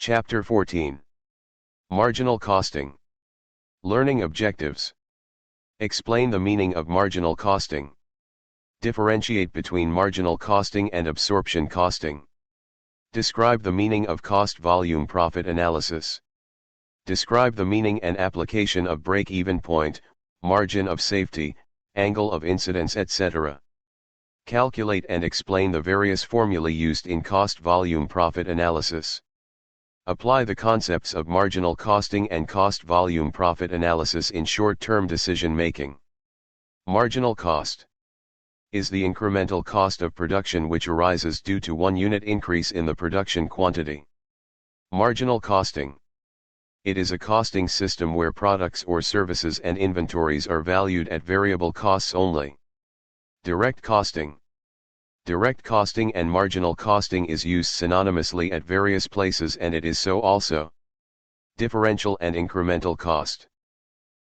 Chapter 14. Marginal Costing. Learning Objectives. Explain the meaning of marginal costing. Differentiate between marginal costing and absorption costing. Describe the meaning of cost-volume profit analysis. Describe the meaning and application of break-even point, margin of safety, angle of incidence, etc. Calculate and explain the various formulae used in cost-volume profit analysis. Apply the concepts of marginal costing and cost-volume profit analysis in short-term decision-making. Marginal cost is the incremental cost of production which arises due to 1 unit increase in the production quantity. Marginal costing. It is a costing system where products or services and inventories are valued at variable costs only. Direct costing. Direct costing and marginal costing is used synonymously at various places, and it is so also. Differential and incremental cost.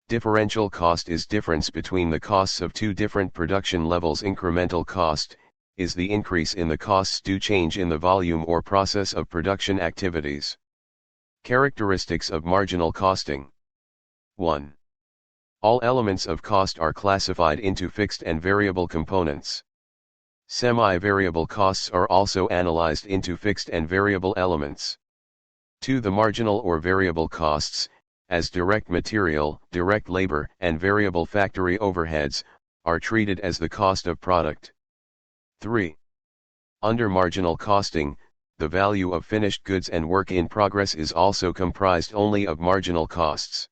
Differential cost is difference between the costs of two different production levels. Incremental cost is the increase in the costs due change in the volume or process of production activities. Characteristics of marginal costing. 1. All elements of cost are classified into fixed and variable components. Semi-variable costs are also analyzed into fixed and variable elements. 2. The marginal or variable costs, as direct material, direct labor, and variable factory overheads, are treated as the cost of product. 3. Under marginal costing, the value of finished goods and work in progress is also comprised only of marginal costs.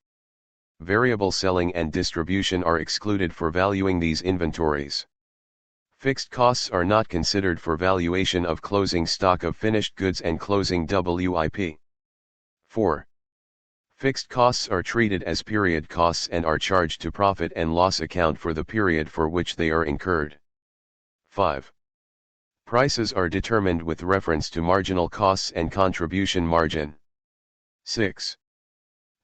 Variable selling and distribution are excluded for valuing these inventories. Fixed costs are not considered for valuation of closing stock of finished goods and closing WIP. 4. Fixed costs are treated as period costs and are charged to profit and loss account for the period for which they are incurred. 5. Prices are determined with reference to marginal costs and contribution margin. 6.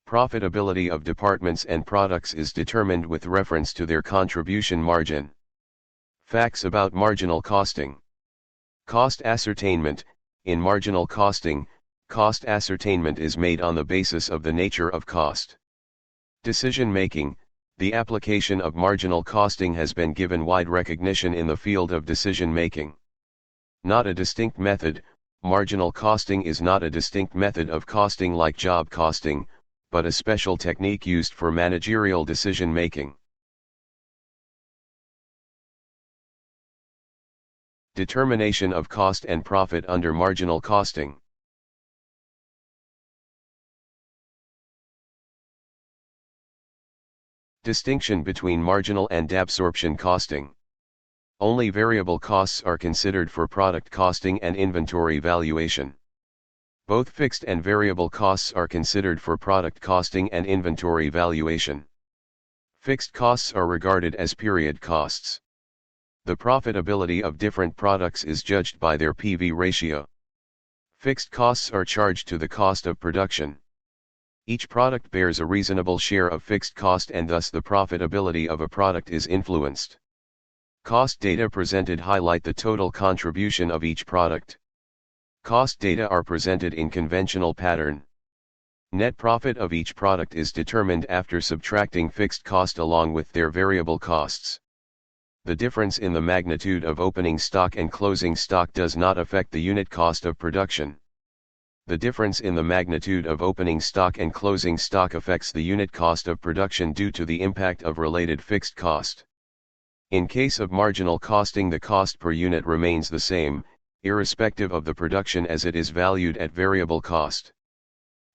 Profitability of departments and products is determined with reference to their contribution margin. Facts about marginal costing. Cost ascertainment. In marginal costing, cost ascertainment is made on the basis of the nature of cost. Decision making. The application of marginal costing has been given wide recognition in the field of decision making. Not a distinct method. Marginal costing is not a distinct method of costing like job costing, but a special technique used for managerial decision making. Determination of cost and profit under marginal costing. Distinction between marginal and absorption costing. Only variable costs are considered for product costing and inventory valuation. Both fixed and variable costs are considered for product costing and inventory valuation. Fixed costs are regarded as period costs. The profitability of different products is judged by their PV ratio. Fixed costs are charged to the cost of production. Each product bears a reasonable share of fixed cost, and thus the profitability of a product is influenced. Cost data presented highlight the total contribution of each product. Cost data are presented in conventional pattern. Net profit of each product is determined after subtracting fixed cost along with their variable costs. The difference in the magnitude of opening stock and closing stock does not affect the unit cost of production. The difference in the magnitude of opening stock and closing stock affects the unit cost of production due to the impact of related fixed cost. In case of marginal costing, the cost per unit remains the same, irrespective of the production, as it is valued at variable cost.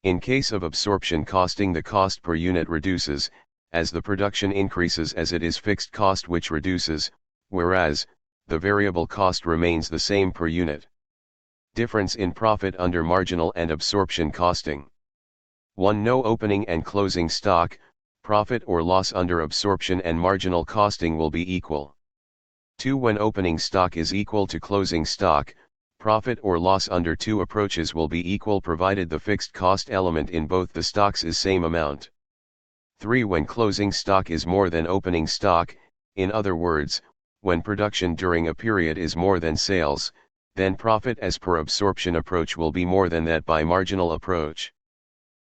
In case of absorption costing, the cost per unit reduces, as the production increases, as it is fixed cost which reduces, whereas, the variable cost remains the same per unit. Difference in profit under marginal and absorption costing. 1. No opening and closing stock, profit or loss under absorption and marginal costing will be equal. 2. When opening stock is equal to closing stock, profit or loss under two approaches will be equal provided the fixed cost element in both the stocks is same amount. 3. When closing stock is more than opening stock, in other words, when production during a period is more than sales, then profit as per absorption approach will be more than that by marginal approach.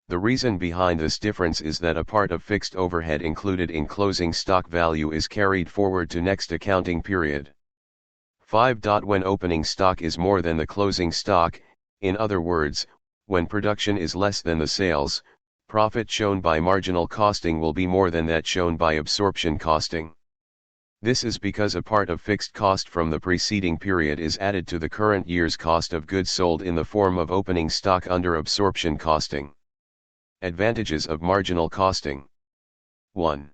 The reason behind this difference is that a part of fixed overhead included in closing stock value is carried forward to next accounting period. 5. When opening stock is more than the closing stock, in other words, when production is less than the sales, profit shown by marginal costing will be more than that shown by absorption costing. This is because a part of fixed cost from the preceding period is added to the current year's cost of goods sold in the form of opening stock under absorption costing. Advantages of marginal costing. 1.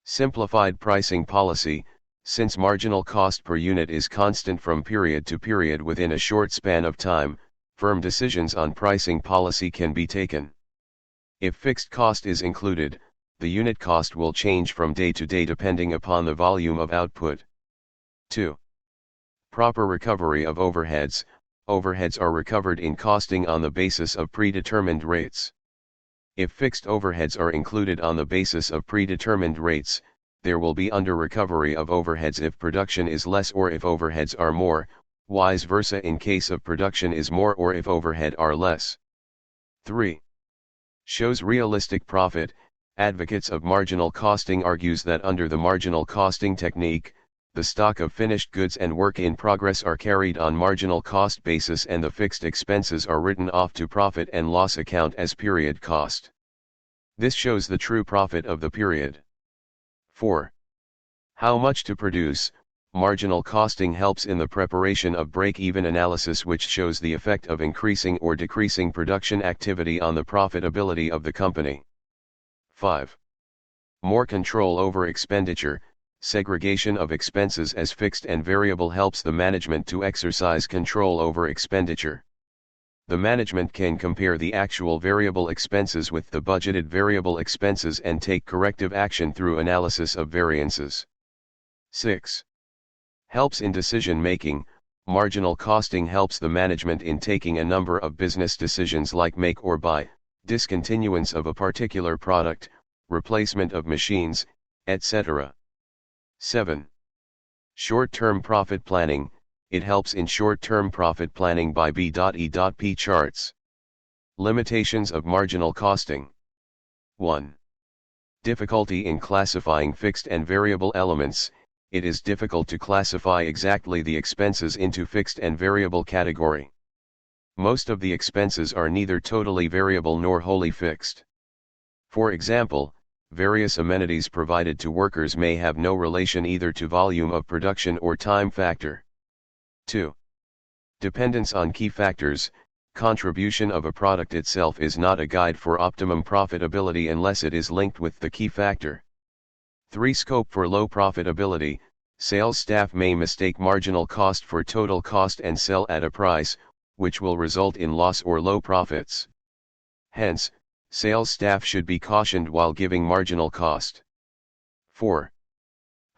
Simplified pricing policy. Since marginal cost per unit is constant from period to period within a short span of time, firm decisions on pricing policy can be taken. If fixed cost is included, the unit cost will change from day to day depending upon the volume of output. 2. Proper recovery of overheads. Overheads are recovered in costing on the basis of predetermined rates. If fixed overheads are included on the basis of predetermined rates, there will be under-recovery of overheads if production is less or if overheads are more, vice versa in case of production is more or if overhead are less. 3. Shows realistic profit. Advocates of marginal costing argues that under the marginal costing technique, the stock of finished goods and work in progress are carried on marginal cost basis and the fixed expenses are written off to profit and loss account as period cost. This shows the true profit of the period. 4. How much to produce. Marginal costing helps in the preparation of break-even analysis, which shows the effect of increasing or decreasing production activity on the profitability of the company. 5. More control over expenditure. Segregation of expenses as fixed and variable helps the management to exercise control over expenditure. The management can compare the actual variable expenses with the budgeted variable expenses and take corrective action through analysis of variances. 6. Helps in decision making. Marginal costing helps the management in taking a number of business decisions like make or buy, discontinuance of a particular product, replacement of machines, etc. 7. Short-term profit planning. It helps in short-term profit planning by B.E.P charts. Limitations of marginal costing. 1. Difficulty in classifying fixed and variable elements. It is difficult to classify exactly the expenses into fixed and variable category. Most of the expenses are neither totally variable nor wholly fixed. For example, various amenities provided to workers may have no relation either to volume of production or time factor. 2. Dependence on key factors. Contribution of a product itself is not a guide for optimum profitability unless it is linked with the key factor. 3. Scope for low profitability. Sales staff may mistake marginal cost for total cost and sell at a price, which will result in loss or low profits. Hence, sales staff should be cautioned while giving marginal cost. 4.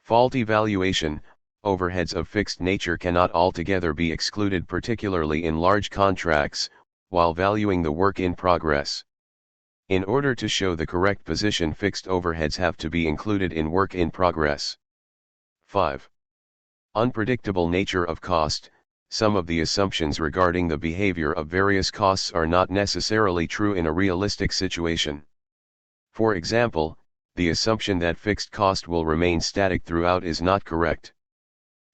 Faulty valuation. Overheads of fixed nature cannot altogether be excluded, particularly in large contracts, while valuing the work in progress. In order to show the correct position, fixed overheads have to be included in work in progress. 5. Unpredictable nature of cost. Some of the assumptions regarding the behavior of various costs are not necessarily true in a realistic situation. For example, the assumption that fixed cost will remain static throughout is not correct.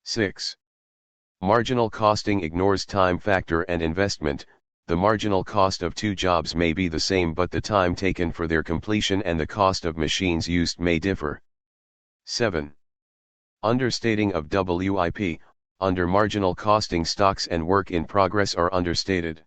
6. Marginal costing ignores time factor and investment. The marginal cost of two jobs may be the same, but the time taken for their completion and the cost of machines used may differ. 7. Understating of WIP. Under marginal costing, stocks and work in progress are understated.